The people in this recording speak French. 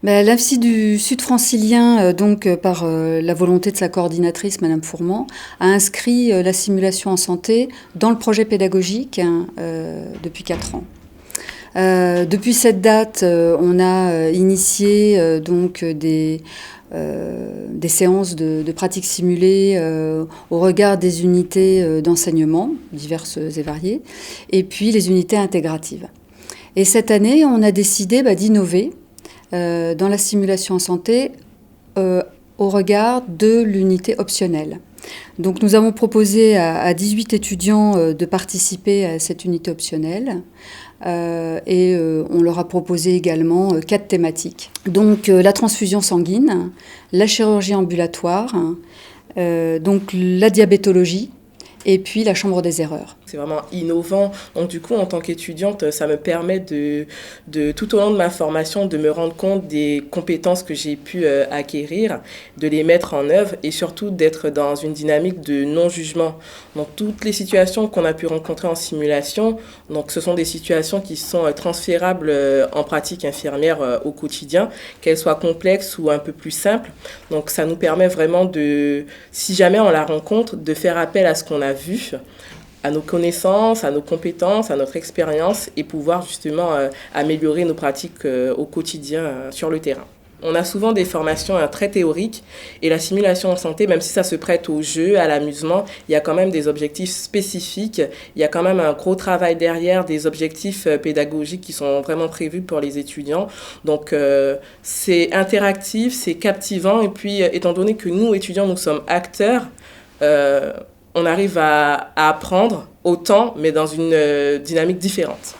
L'AFSI du Sud francilien, par la volonté de sa coordinatrice, Madame Fourment, a inscrit la simulation en santé dans le projet pédagogique depuis 4 ans. Depuis cette date, on a initié des séances de pratiques simulées au regard des unités d'enseignement diverses et variées, et puis les unités intégratives. Et cette année, on a décidé d'innover dans la simulation en santé au regard de l'unité optionnelle. Donc nous avons proposé à 18 étudiants de participer à cette unité optionnelle on leur a proposé également 4 thématiques. Donc la transfusion sanguine, la chirurgie ambulatoire, donc la diabétologie et puis la chambre des erreurs. C'est vraiment innovant. Donc du coup, en tant qu'étudiante, ça me permet de tout au long de ma formation, de me rendre compte des compétences que j'ai pu acquérir, de les mettre en œuvre et surtout d'être dans une dynamique de non-jugement. Donc toutes les situations qu'on a pu rencontrer en simulation, donc ce sont des situations qui sont transférables en pratique infirmière au quotidien, qu'elles soient complexes ou un peu plus simples. Donc ça nous permet vraiment de, si jamais on la rencontre, de faire appel à ce qu'on a vu, à nos connaissances, à nos compétences, à notre expérience et pouvoir justement améliorer nos pratiques au quotidien sur le terrain. On a souvent des formations très théoriques et la simulation en santé, même si ça se prête au jeu, à l'amusement, il y a quand même des objectifs spécifiques, il y a quand même un gros travail derrière, des objectifs pédagogiques qui sont vraiment prévus pour les étudiants. Donc c'est interactif, c'est captivant et puis étant donné que nous, étudiants, nous sommes acteurs, on arrive à apprendre autant, mais dans une dynamique différente.